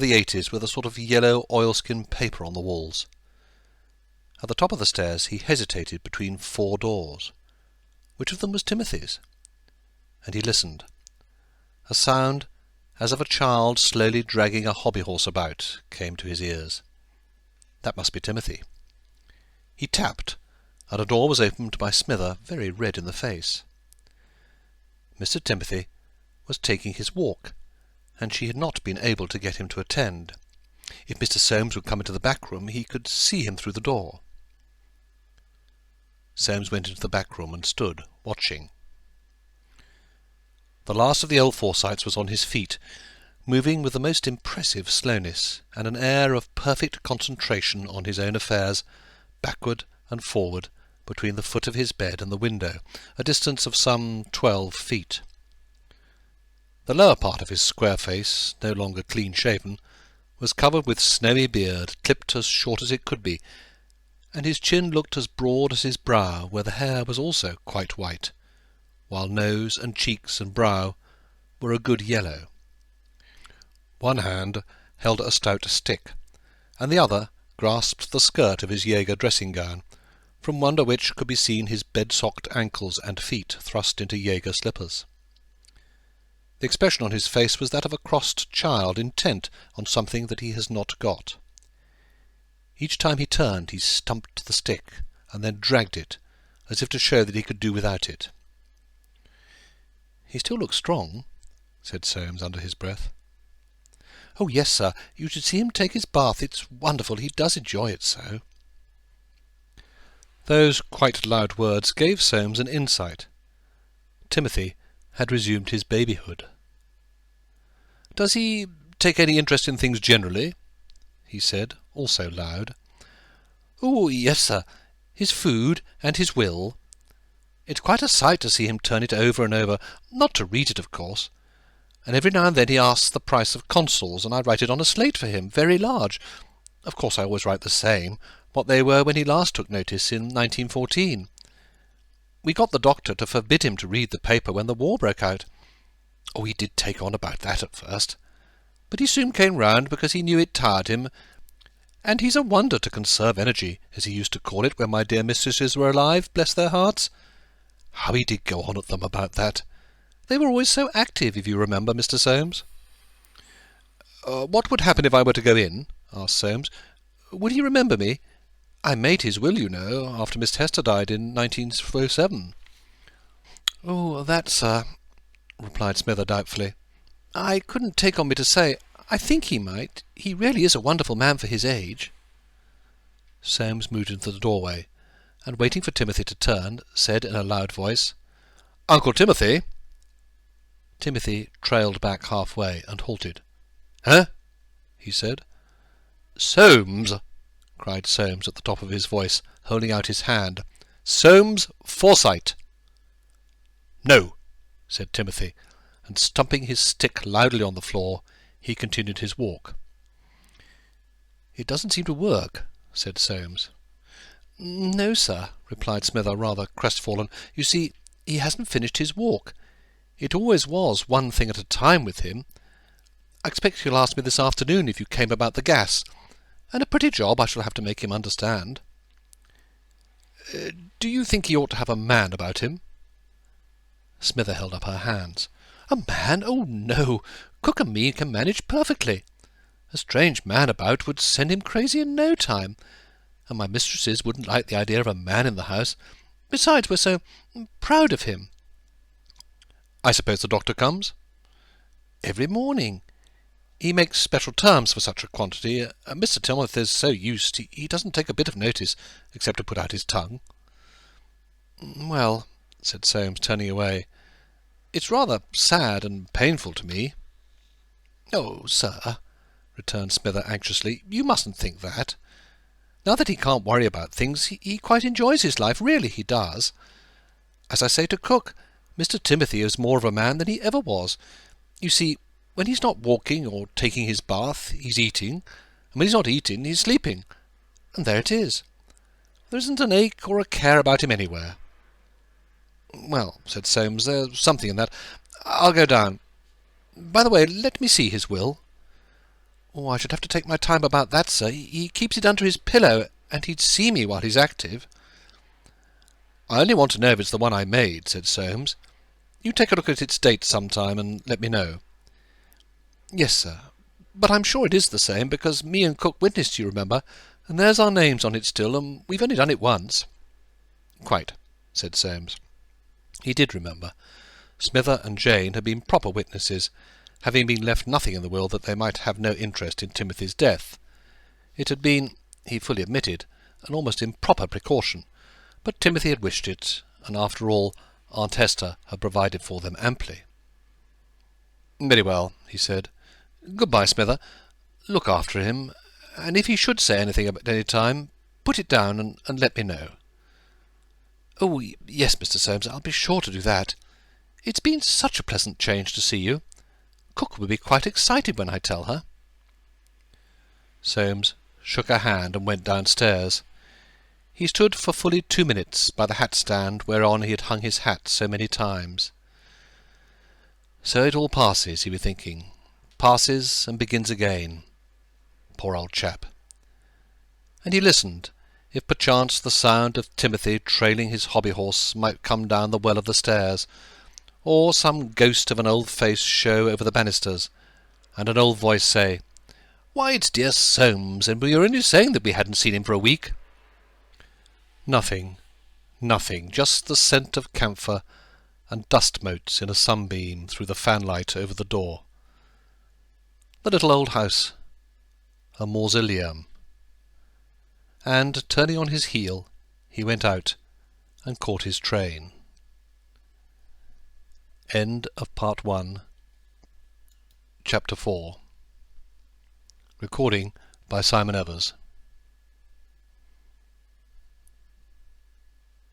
of the 80s with a sort of yellow oilskin paper on the walls. At the top of the stairs he hesitated between 4 doors. Which of them was Timothy's? And he listened. A sound, as of a child slowly dragging a hobby-horse about, came to his ears. That must be Timothy. He tapped, and a door was opened by Smither, very red in the face. Mr. Timothy was taking his walk, and she had not been able to get him to attend. If Mr. Soames would come into the back room, he could see him through the door. Soames went into the back room and stood, watching. The last of the old Forsytes was on his feet, moving with the most impressive slowness, and an air of perfect concentration on his own affairs, backward and forward, between the foot of his bed and the window, a distance of some 12 feet. The lower part of his square face, no longer clean-shaven, was covered with snowy beard, clipped as short as it could be, and his chin looked as broad as his brow, where the hair was also quite white, while nose and cheeks and brow were a good yellow. One hand held a stout stick, and the other grasped the skirt of his Jaeger dressing-gown, from under which could be seen his bed-socked ankles and feet thrust into Jaeger slippers. The expression on his face was that of a crossed child intent on something that he has not got. Each time he turned he stumped the stick, and then dragged it, as if to show that he could do without it. "He still looks strong," said Soames under his breath. "Oh, yes, sir. You should see him take his bath. It's wonderful. He does enjoy it so." Those quite loud words gave Soames an insight. Timothy had resumed his babyhood. "Does he take any interest in things generally?" he said, also loud. "Oh, yes, sir. His food and his will. It's quite a sight to see him turn it over and over, not to read it, of course. And every now and then he asks the price of consols, and I write it on a slate for him, very large. Of course I always write the same, what they were when he last took notice in 1914. We got the doctor to forbid him to read the paper when the war broke out. Oh, he did take on about that at first, but he soon came round because he knew it tired him, and he's a wonder to conserve energy, as he used to call it when my dear mistresses were alive, bless their hearts. How he did go on at them about that! They were always so active, if you remember, Mr. Soames." "What would happen if I were to go in?" asked Soames. "Would he remember me? I made his will, you know, after Miss Hester died in 1907. "Oh, that, sir," replied Smither doubtfully. "I couldn't take on me to say. I think he might. He really is a wonderful man for his age." Soames moved into the doorway, and waiting for Timothy to turn, said in a loud voice, "Uncle Timothy!" Timothy trailed back half-way and halted. "Huh?" he said. "Soames!" cried Soames at the top of his voice, holding out his hand. "Soames Forsyte!" "No," said Timothy, and stumping his stick loudly on the floor, he continued his walk. "It doesn't seem to work," said Soames. "No, sir," replied Smither, rather crestfallen. "You see, he hasn't finished his walk. It always was one thing at a time with him. I expect he'll ask me this afternoon if you came about the gas, and a pretty job I shall have to make him understand." "Do you think he ought to have a man about him?" Smither held up her hands. "A man? Oh, no! Cook and me can manage perfectly. A strange man about would send him crazy in no time, and my mistresses wouldn't like the idea of a man in the house. Besides, we're so proud of him." "I suppose the doctor comes?" "Every morning. He makes special terms for such a quantity. Mr. Timothy's so used, he doesn't take a bit of notice, except to put out his tongue." "Well," said Soames, turning away, "it's rather sad and painful to me." "Oh, sir," returned Smither anxiously, "you mustn't think that. Now that he can't worry about things, he quite enjoys his life, really he does. As I say to cook, Mr. Timothy is more of a man than he ever was. You see, when he's not walking or taking his bath, he's eating, and when he's not eating, he's sleeping. And there it is. There isn't an ache or a care about him anywhere." "Well," said Soames, "there's something in that. I'll go down. By the way, let me see his will." Oh, I should have to take my time about that, sir. He keeps it under his pillow, and he'd see me while he's active." "I only want to know if it's the one I made," said Soames. "You take a look at its date sometime and let me know." "Yes, sir. But I'm sure it is the same, because me and Cook witnessed, you remember, and there's our names on it still, and we've only done it once." "Quite," said Soames. He did remember. Smither and Jane had been proper witnesses, having been left nothing in the will that they might have no interest in Timothy's death. It had been, he fully admitted, an almost improper precaution, but Timothy had wished it, and after all, Aunt Hester had provided for them amply. "Very well," he said. "Good-bye, Smither. Look after him, and if he should say anything at any time, put it down and let me know." "Oh, yes, Mr. Soames, I'll be sure to do that. It's been such a pleasant change to see you. Cook will be quite excited when I tell her." Soames shook her hand and went downstairs. He stood for fully 2 minutes by the hat-stand whereon he had hung his hat so many times. So it all passes, he was thinking. Passes and begins again. Poor old chap. And he listened, if perchance the sound of Timothy trailing his hobby-horse might come down the well of the stairs, or some ghost of an old face show over the banisters, and an old voice say, "Why, it's dear Soames, and we were only saying that we hadn't seen him for a week." Nothing, just the scent of camphor and dust-motes in a sunbeam through the fanlight over the door. The little old house, a mausoleum. And, turning on his heel, he went out and caught his train. End of Part 1. Chapter 4. Recording by Simon Evers.